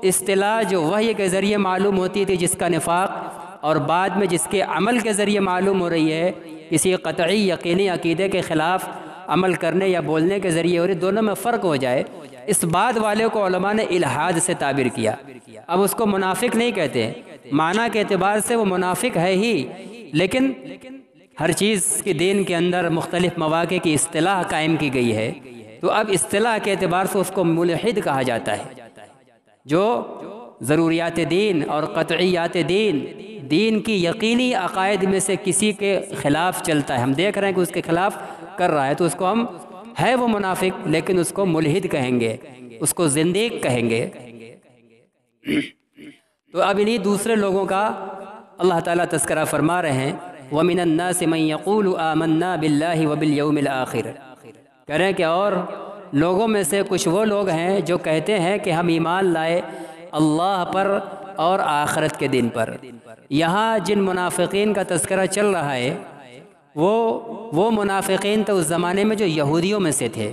اصطلاح جو وحی کے ذریعے معلوم ہوتی تھی جس کا نفاق، اور بعد میں جس کے عمل کے ذریعے معلوم ہو رہی ہے، کسی قطعی یقینی عقیدے کے خلاف عمل کرنے یا بولنے کے ذریعے ہو رہی، دونوں میں فرق ہو جائے، اس بعد والے کو علماء نے الحاد سے تعبیر کیا۔ اب اس کو منافق نہیں کہتے، معنی کے اعتبار سے وہ منافق ہے ہی، لیکن ہر چیز کی دین کے اندر مختلف مواقع کی اصطلاح قائم کی گئی ہے، تو اب اصطلاح کے اعتبار سے اس کو ملحد کہا جاتا ہے، جو ضروریات دین اور قطعیات دین کی یقینی عقائد میں سے کسی کے خلاف چلتا ہے، ہم دیکھ رہے ہیں کہ اس کے خلاف کر رہا ہے، تو اس کو ہم ہے وہ منافق، لیکن اس کو ملحد کہیں گے، اس کو زندیق کہیں گے۔ تو اب انہی دوسرے لوگوں کا اللہ تعالیٰ تذکرہ فرما رہے ہیں، وَمِنَ النَّاسِ مَن يَقُولُ آمَنَّا بِاللَّهِ وَبِالْيَوْمِ الْآخِرِ، کہہ رہے ہیں کہ اور لوگوں میں سے کچھ وہ لوگ ہیں جو کہتے ہیں کہ ہم ایمان لائے اللہ پر اور آخرت کے دن پر۔ یہاں جن منافقین کا تذکرہ چل رہا ہے وہ منافقین تو اس زمانے میں جو یہودیوں میں سے تھے،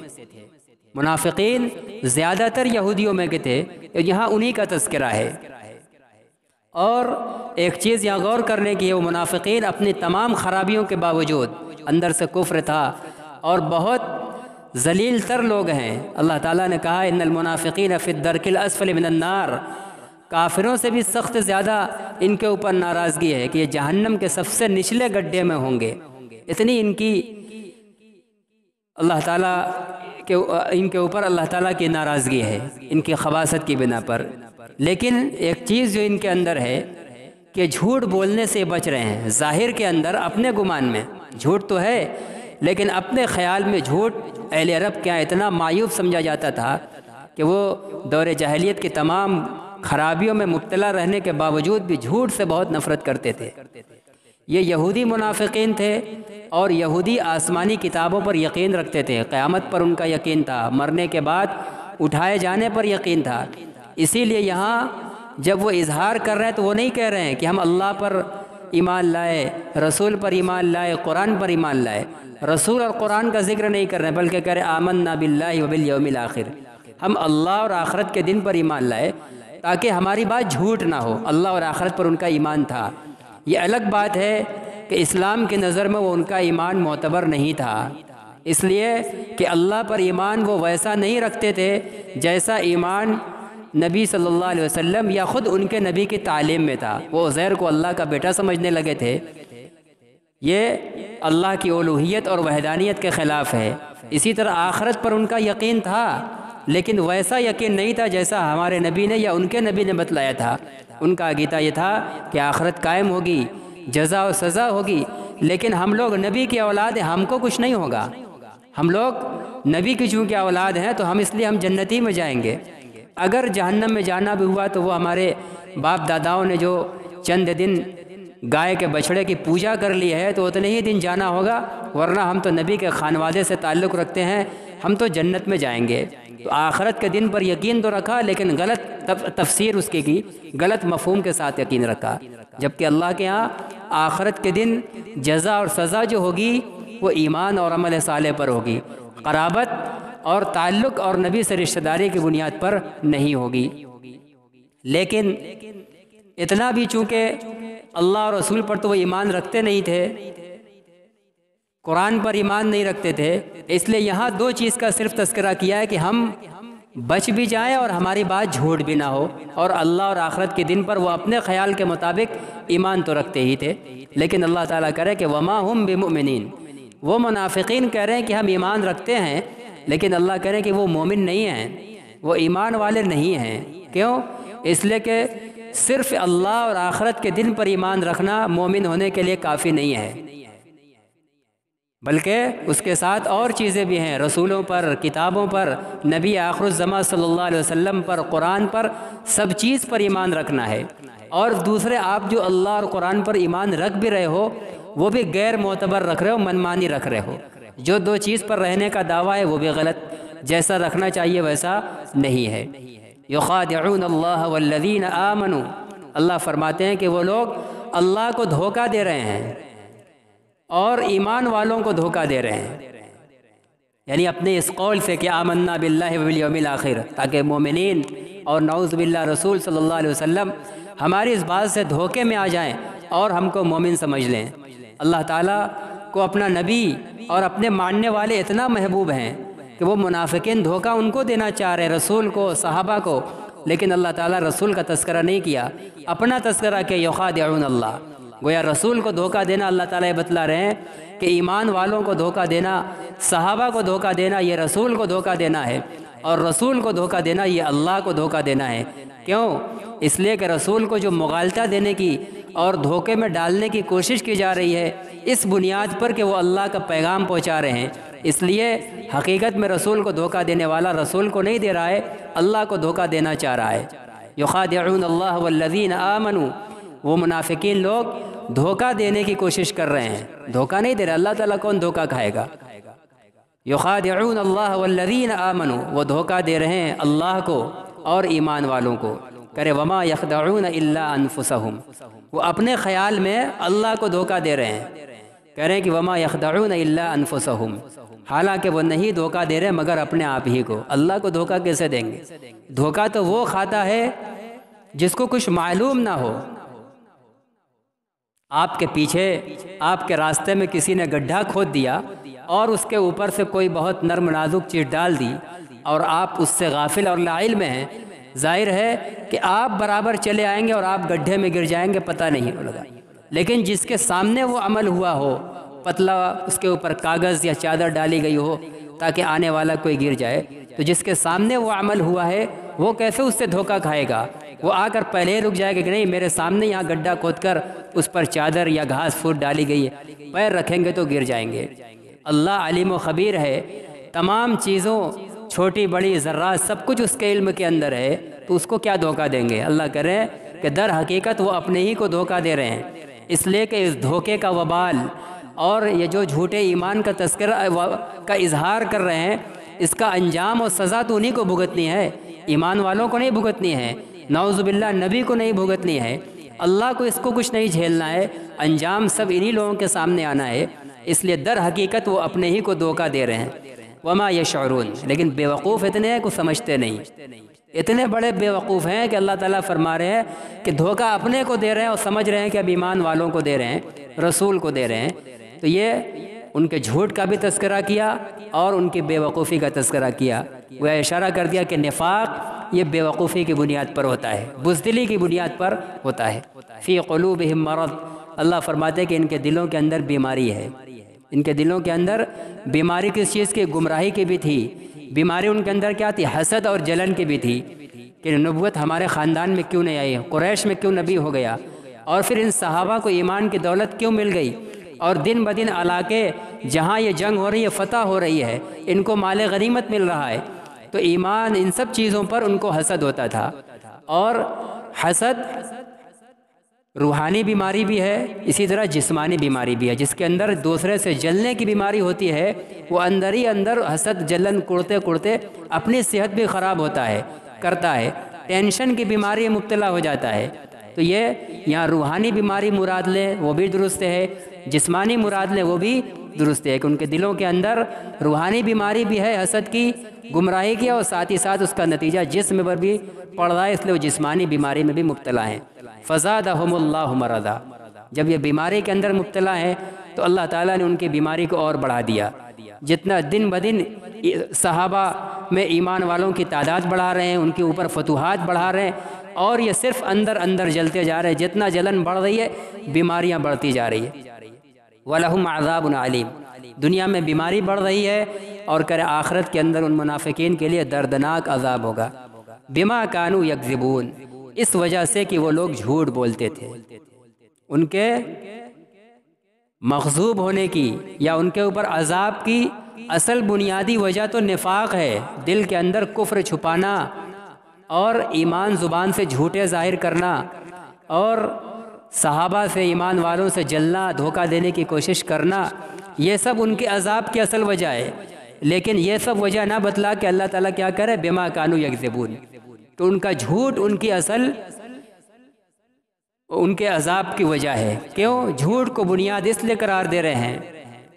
منافقین زیادہ تر یہودیوں میں کے تھے، یہاں انہی کا تذکرہ ہے۔ اور ایک چیز یہاں غور کرنے کی ہے، وہ منافقین اپنی تمام خرابیوں کے باوجود اندر سے کفر تھا اور بہت ذلیل تر لوگ ہیں۔ اللہ تعالیٰ نے کہا ان المنافقین فی الدرک الاسفل من النار، کافروں سے بھی سخت زیادہ ان کے اوپر ناراضگی ہے کہ یہ جہنم کے سب سے نچلے گڈھے میں ہوں گے۔ اتنی ان کی اللہ تعالیٰ کے ان کے اوپر اللہ تعالیٰ کی ناراضگی ہے ان کی خباثت کی بنا پر۔ لیکن ایک چیز جو ان کے اندر ہے کہ جھوٹ بولنے سے بچ رہے ہیں۔ ظاہر کے اندر اپنے گمان میں جھوٹ تو ہے، لیکن اپنے خیال میں جھوٹ اہل عرب کیا اتنا معیوب سمجھا جاتا تھا کہ وہ دور جاہلیت کی تمام خرابیوں میں مبتلا رہنے کے باوجود بھی جھوٹ سے بہت نفرت کرتے تھے۔ یہ یہودی منافقین تھے اور یہودی آسمانی کتابوں پر یقین رکھتے تھے، قیامت پر ان کا یقین تھا، مرنے کے بعد اٹھائے جانے پر یقین تھا۔ اسی لیے یہاں جب وہ اظہار کر رہے ہیں تو وہ نہیں کہہ رہے ہیں کہ ہم اللہ پر ایمان لائے، رسول پر ایمان لائے، قرآن پر ایمان لائے۔ رسول اور قرآن کا ذکر نہیں کر رہے ہیں، بلکہ کہہ رہے ہیں آمنا باللہ وبالیوم الآخر، ہم اللہ اور آخرت کے دن پر ایمان لائے تاکہ ہماری بات جھوٹ نہ ہو۔ اللہ اور آخرت پر ان کا ایمان تھا۔ یہ الگ بات ہے کہ اسلام کی نظر میں وہ ان کا ایمان معتبر نہیں تھا، اس لیے کہ اللہ پر ایمان وہ ویسا نہیں رکھتے تھے جیسا ایمان نبی صلی اللہ علیہ وسلم یا خود ان کے نبی کی تعلیم میں تھا۔ وہ عزیر کو اللہ کا بیٹا سمجھنے لگے تھے۔ یہ اللہ کی الوہیت اور وحدانیت کے خلاف ہے۔ اسی طرح آخرت پر ان کا یقین تھا، لیکن ویسا یقین نہیں تھا جیسا ہمارے نبی نے یا ان کے نبی نے بتلایا تھا۔ ان کا عقیدہ یہ تھا کہ آخرت قائم ہوگی، جزا و سزا ہوگی، لیکن ہم لوگ نبی کی اولاد ہیں، ہم کو کچھ نہیں ہوگا۔ ہم لوگ نبی کی چونکہ اولاد ہیں تو ہم اس لیے ہم جنتی میں جائیں گے۔ اگر جہنم میں جانا بھی ہوا تو وہ ہمارے باپ داداؤں نے جو چند دن گائے کے بچھڑے کی پوجا کر لی ہے تو اتنے ہی دن جانا ہوگا، ورنہ ہم تو نبی کے خانوادے سے تعلق رکھتے ہیں، ہم تو جنت میں جائیں گے۔ تو آخرت کے دن پر یقین تو رکھا، لیکن غلط تفسیر اس کی غلط مفہوم کے ساتھ یقین رکھا، جبکہ اللہ کے ہاں آخرت کے دن جزا اور سزا جو ہوگی وہ ایمان اور عمل صالح پر ہوگی، قرابت اور تعلق اور نبی سے رشتہ داری کی بنیاد پر نہیں ہوگی۔ لیکن اتنا بھی چونکہ اللہ اور رسول پر تو وہ ایمان رکھتے نہیں تھے، قرآن پر ایمان نہیں رکھتے تھے، اس لیے یہاں دو چیز کا صرف تذکرہ کیا ہے کہ ہم بچ بھی جائیں اور ہماری بات جھوٹ بھی نہ ہو، اور اللہ اور آخرت کے دن پر وہ اپنے خیال کے مطابق ایمان تو رکھتے ہی تھے۔ لیکن اللہ تعالیٰ کرے کہ وما ہم بمؤمنین، وہ منافقین کہہ رہے ہیں کہ ہم ایمان رکھتے ہیں، لیکن اللہ کہہ رہے ہیں کہ وہ مومن نہیں ہیں، وہ ایمان والے نہیں ہیں۔ کیوں؟ اس لیے کہ صرف اللہ اور آخرت کے دن پر ایمان رکھنا مومن ہونے کے لیے کافی نہیں ہے، بلکہ اس کے ساتھ اور چیزیں بھی ہیں، رسولوں پر، کتابوں پر، نبی آخر الزماں صلی اللہ علیہ وسلم پر، قرآن پر، سب چیز پر ایمان رکھنا ہے۔ اور دوسرے آپ جو اللہ اور قرآن پر ایمان رکھ بھی رہے ہو وہ بھی غیر معتبر رکھ رہے ہو، منمانی رکھ رہے ہو۔ جو دو چیز پر رہنے کا دعویٰ ہے وہ بھی غلط، جیسا رکھنا چاہیے ویسا نہیں ہے۔ یخادعون اللہ والذین آمنوا، اللہ فرماتے ہیں کہ وہ لوگ اللہ کو دھوکہ دے رہے ہیں اور ایمان والوں کو دھوکہ دے رہے ہیں، یعنی اپنے اس قول سے کہ آمنا باللہ وبالیوم الآخر، تاکہ مومنین اور نعوذ باللہ رسول صلی اللہ علیہ وسلم ہماری اس بات سے دھوکے میں آ جائیں اور ہم کو مومن سمجھ لیں۔ اللہ تعالیٰ کو اپنا نبی اور اپنے ماننے والے اتنا محبوب ہیں کہ وہ منافقین دھوکہ ان کو دینا چاہ رہے، رسول کو، صحابہ کو، لیکن اللہ تعالیٰ رسول کا تذکرہ نہیں کیا، اپنا تذکرہ کہ یخادعون اللہ، گویا رسول کو دھوکہ دینا اللہ تعالیٰ یہ بتلا رہے ہیں کہ ایمان والوں کو دھوکہ دینا، صحابہ کو دھوکہ دینا یہ رسول کو دھوکہ دینا ہے، اور رسول کو دھوکہ دینا یہ اللہ کو دھوکہ دینا ہے۔ کیوں؟ اس لیے کہ رسول کو جو مغالطہ دینے کی اور دھوکے میں ڈالنے کی کوشش کی جا رہی ہے اس بنیاد پر کہ وہ اللہ کا پیغام پہنچا رہے ہیں، اس لیے حقیقت میں رسول کو دھوکہ دینے والا رسول کو نہیں دے رہا ہے، اللہ کو دھوکہ دینا چاہ رہا ہے۔ یخادعون اللہ والذین آمنوا، وہ منافقین لوگ دھوکہ دینے کی کوشش کر رہے ہیں، دھوکہ نہیں دے رہے، اللہ تعالیٰ کون دھوکہ کھائے گا؟ یخادعون اللہ والذین آمنوا، وہ دھوکہ دے رہے ہیں اللہ کو اور ایمان والوں کو۔ کرے وما یخدعون الا انفسہم، وہ اپنے خیال میں اللہ کو دھوکہ دے رہے ہیں، کہہ رہے ہیں کہ وما یخدعون الا انفسہم، حالانکہ وہ نہیں دھوکہ دے رہے مگر اپنے آپ ہی کو۔ اللہ کو دھوکہ کیسے دیں گے؟ دھوکہ تو وہ کھاتا ہے جس کو کچھ معلوم نہ ہو، آپ کے پیچھے آپ کے راستے میں کسی نے گڈھا کھود دیا اور اس کے اوپر سے کوئی بہت نرم نازک چیز ڈال دی اور آپ اس سے غافل اور لا علم ہیں، ظاہر ہے کہ آپ برابر چلے آئیں گے اور آپ گڈھے میں گر جائیں گے، پتہ نہیں لگا۔ لیکن جس کے سامنے وہ عمل ہوا ہو، پتلا اس کے اوپر کاغذ یا چادر ڈالی گئی ہو تاکہ آنے والا کوئی گر جائے، تو جس کے سامنے وہ عمل ہوا ہے وہ کیسے اس سے دھوکہ کھائے گا؟ وہ آ کر پہلے ہی رک جائے گا کہ نہیں، میرے سامنے یہاں گڈھا کھود کر اس پر چادر یا گھاس پھوس ڈالی گئی ہے، پیر رکھیں گے تو گر جائیں گے۔ اللہ علیم و خبیر ہے، تمام چیزوں چھوٹی بڑی ذرات سب کچھ اس کے علم کے اندر ہے، تو اس کو کیا دھوکہ دیں گے؟ اللہ کرے کہ در حقیقت وہ اپنے ہی کو دھوکہ دے رہے ہیں، اس لیے کہ اس دھوکے کا وبال اور یہ جو جھوٹے ایمان کا تذکرہ کا اظہار کر رہے ہیں، اس کا انجام اور سزا تو انہی کو بھگتنی ہے، ایمان والوں کو نہیں بھگتنی ہے، نعوذ باللہ نبی کو نہیں بھگتنی ہے، اللہ کو اس کو کچھ نہیں جھیلنا ہے، انجام سب انہی لوگوں کے سامنے آنا ہے۔ اس لیے در حقیقت وہ اپنے ہی کو دھوکہ دے رہے ہیں۔ وما یشعرون، لیکن بیوقوف اتنے ہیں کہ سمجھتے نہیں، اتنے بڑے بیوقوف ہیں کہ اللہ تعالیٰ فرما رہے ہیں کہ دھوکہ اپنے کو دے رہے ہیں اور سمجھ رہے ہیں کہ اب ایمان والوں کو دے رہے ہیں، رسول کو دے رہے ہیں۔ تو یہ ان کے جھوٹ کا بھی تذکرہ کیا اور ان کی بیوقوفی کا تذکرہ کیا، وہ اشارہ کر دیا کہ نفاق یہ بیوقوفی کی بنیاد پر ہوتا ہے، بزدلی کی بنیاد پر ہوتا ہے۔ فی قلوبہم مرض، اللہ فرماتے ہیں کہ ان کے دلوں کے اندر بیماری ہے، ان کے دلوں کے اندر بیماری کس چیز کی؟ گمراہی کی بھی تھی، بیماری ان کے اندر کیا تھی؟ حسد اور جلن کی بھی تھی کہ نبوت ہمارے خاندان میں کیوں نہیں آئی، قریش میں کیوں نبی ہو گیا، اور پھر ان صحابہ کو ایمان کی دولت کیوں مل گئی، اور دن بدن علاقے جہاں یہ جنگ ہو رہی ہے، فتح ہو رہی ہے، ان کو مال غنیمت مل رہا ہے، تو ایمان ان سب چیزوں پر ان کو حسد ہوتا تھا۔ اور حسد روحانی بیماری بھی ہے، اسی طرح جسمانی بیماری بھی ہے، جس کے اندر دوسرے سے جلنے کی بیماری ہوتی ہے، وہ اندر ہی اندر حسد جلن کڑتے کڑتے اپنی صحت بھی خراب ہوتا ہے کرتا ہے، ٹینشن کی بیماری مبتلا ہو جاتا ہے۔ تو یہ یہاں روحانی بیماری مراد لے وہ بھی درست ہے، جسمانی مراد لے وہ بھی درست ہے کہ ان کے دلوں کے اندر روحانی بیماری بھی ہے، حسد کی، گمراہی کی، اور ساتھ ہی ساتھ اس کا نتیجہ جسم پر بھی پڑ رہا ہے، اس لیے وہ جسمانی بیماری میں بھی مبتلا ہیں۔ فزادہم اللہ مرضا، جب یہ بیماری کے اندر مبتلا ہیں تو اللہ تعالیٰ نے ان کی بیماری کو اور بڑھا دیا۔ جتنا دن بدن صحابہ میں ایمان والوں کی تعداد بڑھا رہے ہیں، ان کے اوپر فتوحات بڑھا رہے ہیں، اور یہ صرف اندر اندر جلتے جا رہے ہیں، جتنا جلن بڑھ رہی ہے بیماریاں بڑھتی جا رہی ہے۔ وَلَهُمْ عَذَابٌ عَلِيمٌ، دنیا میں بیماری بڑھ رہی ہے اور کرے آخرت کے اندر ان منافقین کے لیے دردناک عذاب ہوگا۔ بِمَا كَانُوا يَكْذِبُونَ، اس وجہ سے کہ وہ لوگ جھوٹ بولتے تھے، ان کے مغضوب ہونے کی یا ان کے اوپر عذاب کی اصل بنیادی وجہ تو نفاق ہے، دل کے اندر کفر چھپانا اور ایمان زبان سے جھوٹے ظاہر کرنا اور صحابہ سے ایمان والوں سے جلنا، دھوکہ دینے کی کوشش کرنا، یہ سب ان کے عذاب کی اصل وجہ ہے۔ لیکن یہ سب وجہ نہ بتلا کہ اللہ تعالیٰ کیا کرے، بما کانوا یکذبون، تو ان کا جھوٹ ان کی اصل ان کے عذاب کی وجہ ہے۔ کیوں؟ جھوٹ کو بنیاد اس لیے قرار دے رہے ہیں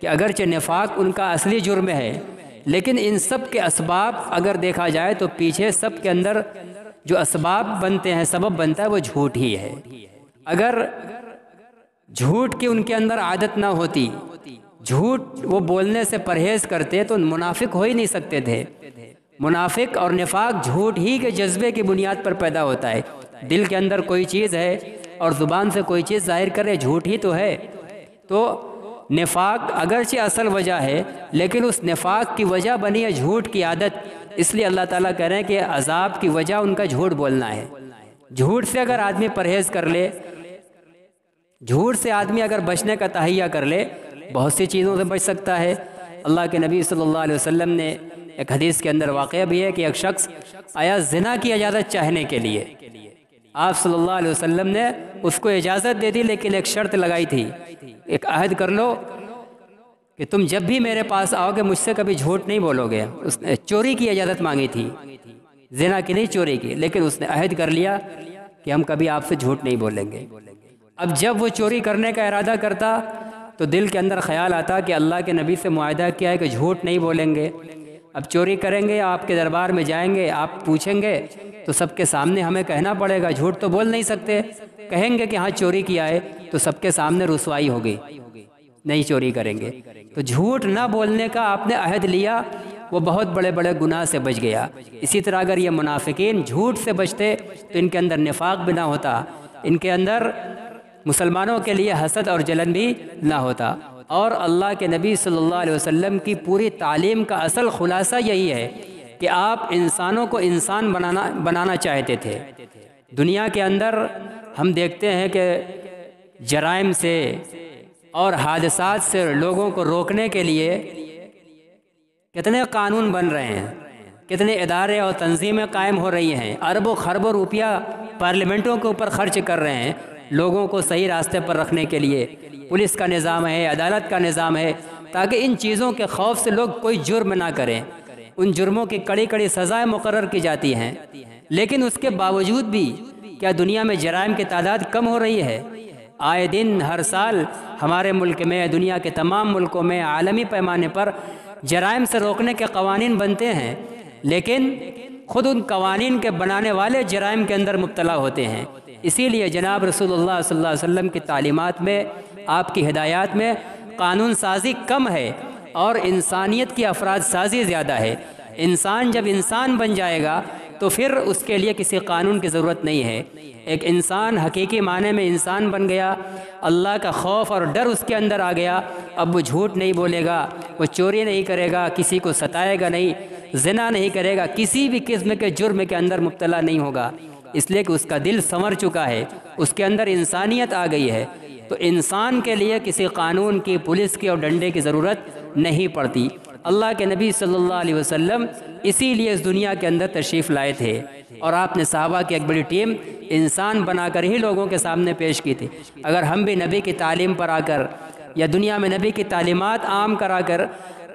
کہ اگرچہ نفاق ان کا اصلی جرم ہے، لیکن ان سب کے اسباب اگر دیکھا جائے تو پیچھے سب کے اندر جو اسباب بنتے ہیں، سبب بنتا ہے، وہ جھوٹ ہی ہے۔ اگر جھوٹ کی ان کے اندر عادت نہ ہوتی، جھوٹ وہ بولنے سے پرہیز کرتے، تو منافق ہو ہی نہیں سکتے تھے۔ منافق اور نفاق جھوٹ ہی کے جذبے کی بنیاد پر پیدا ہوتا ہے۔ دل کے اندر کوئی چیز ہے اور زبان سے کوئی چیز ظاہر کرے، جھوٹ ہی تو ہے۔ تو نفاق اگرچہ اصل وجہ ہے، لیکن اس نفاق کی وجہ بنی ہے جھوٹ کی عادت، اس لیے اللہ تعالیٰ کہہ رہے ہیں کہ عذاب کی وجہ ان کا جھوٹ بولنا ہے۔ جھوٹ سے اگر آدمی پرہیز کر لے، جھوٹ سے آدمی اگر بچنے کا تہیہ کر لے، بہت سی چیزوں سے بچ سکتا ہے۔ اللہ کے نبی صلی اللہ علیہ وسلم نے ایک حدیث کے اندر واقعہ بھی ہے کہ ایک شخص آیا زنا کی اجازت چاہنے کے لیے، آپ صلی اللہ علیہ وسلم نے اس کو اجازت دے دی، لیکن ایک شرط لگائی تھی، ایک عہد کر لو کہ تم جب بھی میرے پاس آؤ گے مجھ سے کبھی جھوٹ نہیں بولو گے۔ اس نے چوری کی اجازت مانگی تھی، زنا کی نہیں، چوری کی، لیکن اس نے عہد کر لیا کہ ہم کبھی آپ سے جھوٹ نہیں بولیں گے۔ اب جب وہ چوری کرنے کا ارادہ کرتا تو دل کے اندر خیال آتا کہ اللہ کے نبی سے معاہدہ کیا ہے کہ جھوٹ نہیں بولیں گے، اب چوری کریں گے، آپ کے دربار میں جائیں گے، آپ پوچھیں گے تو سب کے سامنے ہمیں کہنا پڑے گا، جھوٹ تو بول نہیں سکتے، کہیں گے کہ ہاں چوری کیا ہے تو سب کے سامنے رسوائی ہوگی، نہیں چوری کریں گے۔ تو جھوٹ نہ بولنے کا آپ نے عہد لیا، وہ بہت بڑے بڑے گناہ سے بچ گیا۔ اسی طرح اگر یہ منافقین جھوٹ سے بچتے تو ان کے اندر نفاق بھی نہ ہوتا، ان کے اندر مسلمانوں کے لیے حسد اور جلن بھی نہ ہوتا۔ اور اللہ کے نبی صلی اللہ علیہ وسلم کی پوری تعلیم کا اصل خلاصہ یہی ہے کہ آپ انسانوں کو انسان بنانا چاہتے تھے۔ دنیا کے اندر ہم دیکھتے ہیں کہ جرائم سے اور حادثات سے لوگوں کو روکنے کے لیے کتنے قانون بن رہے ہیں، کتنے ادارے اور تنظیمیں قائم ہو رہی ہیں، اربوں خربوں روپیہ پارلیمنٹوں کے اوپر خرچ کر رہے ہیں لوگوں کو صحیح راستے پر رکھنے کے لیے۔ پولیس کا نظام ہے، عدالت کا نظام ہے، تاکہ ان چیزوں کے خوف سے لوگ کوئی جرم نہ کریں، ان جرموں کی کڑی کڑی سزائیں مقرر کی جاتی ہیں۔ لیکن اس کے باوجود بھی کیا دنیا میں جرائم کی تعداد کم ہو رہی ہے؟ آئے دن ہر سال ہمارے ملک میں، دنیا کے تمام ملکوں میں عالمی پیمانے پر جرائم سے روکنے کے قوانین بنتے ہیں، لیکن خود ان قوانین کے بنانے والے جرائم کے اندر مبتلا ہوتے ہیں۔ اسی لیے جناب رسول اللہ صلی اللہ علیہ وسلم کی تعلیمات میں، آپ کی ہدایات میں قانون سازی کم ہے اور انسانیت کی افراد سازی زیادہ ہے۔ انسان جب انسان بن جائے گا تو پھر اس کے لیے کسی قانون کی ضرورت نہیں ہے۔ ایک انسان حقیقی معنی میں انسان بن گیا، اللہ کا خوف اور ڈر اس کے اندر آ گیا، اب وہ جھوٹ نہیں بولے گا، وہ چوری نہیں کرے گا، کسی کو ستائے گا نہیں، زنا نہیں کرے گا، کسی بھی قسم کے جرم کے اندر مبتلا نہیں ہوگا، اس لیے کہ اس کا دل سنور چکا ہے، اس کے اندر انسانیت آ گئی ہے۔ تو انسان کے لیے کسی قانون کی، پولیس کی اور ڈنڈے کی ضرورت نہیں پڑتی۔ اللہ کے نبی صلی اللہ علیہ وسلم اسی لیے اس دنیا کے اندر تشریف لائے تھے، اور آپ نے صحابہ کی ایک بڑی ٹیم انسان بنا کر ہی لوگوں کے سامنے پیش کی تھی۔ اگر ہم بھی نبی کی تعلیم پر آ کر یا دنیا میں نبی کی تعلیمات عام کرا کر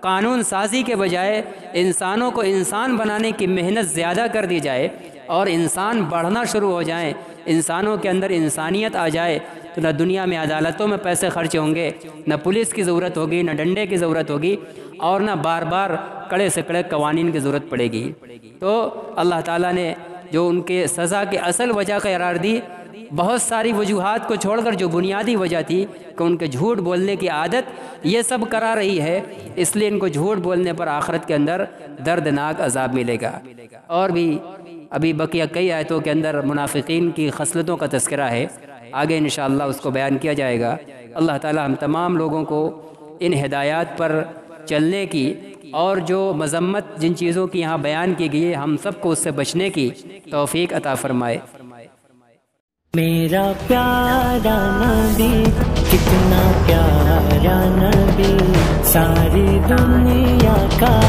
قانون سازی کے بجائے انسانوں کو انسان بنانے کی محنت زیادہ کر دی جائے اور انسان بڑھنا شروع ہو جائیں، انسانوں کے اندر انسانیت آ جائے، تو نہ دنیا میں عدالتوں میں پیسے خرچ ہوں گے، نہ پولیس کی ضرورت ہوگی، نہ ڈنڈے کی ضرورت ہوگی، اور نہ بار بار کڑے سے کڑے قوانین کی ضرورت پڑے گی۔ تو اللہ تعالیٰ نے جو ان کے سزا کی اصل وجہ قرار دی، بہت ساری وجوہات کو چھوڑ کر جو بنیادی وجہ تھی کہ ان کے جھوٹ بولنے کی عادت یہ سب کرا رہی ہے، اس لیے ان کو جھوٹ بولنے پر آخرت کے اندر دردناک عذاب ملے گا۔ اور بھی ابھی بقیہ کئی آیتوں کے اندر منافقین کی خصلتوں کا تذکرہ ہے، آگے انشاءاللہ اس کو بیان کیا جائے گا۔ اللہ تعالی ہم تمام لوگوں کو ان ہدایات پر چلنے کی اور جو مذمت جن چیزوں کی یہاں بیان کی گئی ہے ہم سب کو اس سے بچنے کی توفیق عطا فرمائے۔ میرا پیارا نبی، کتنا پیارا نبی، ساری دنیا کا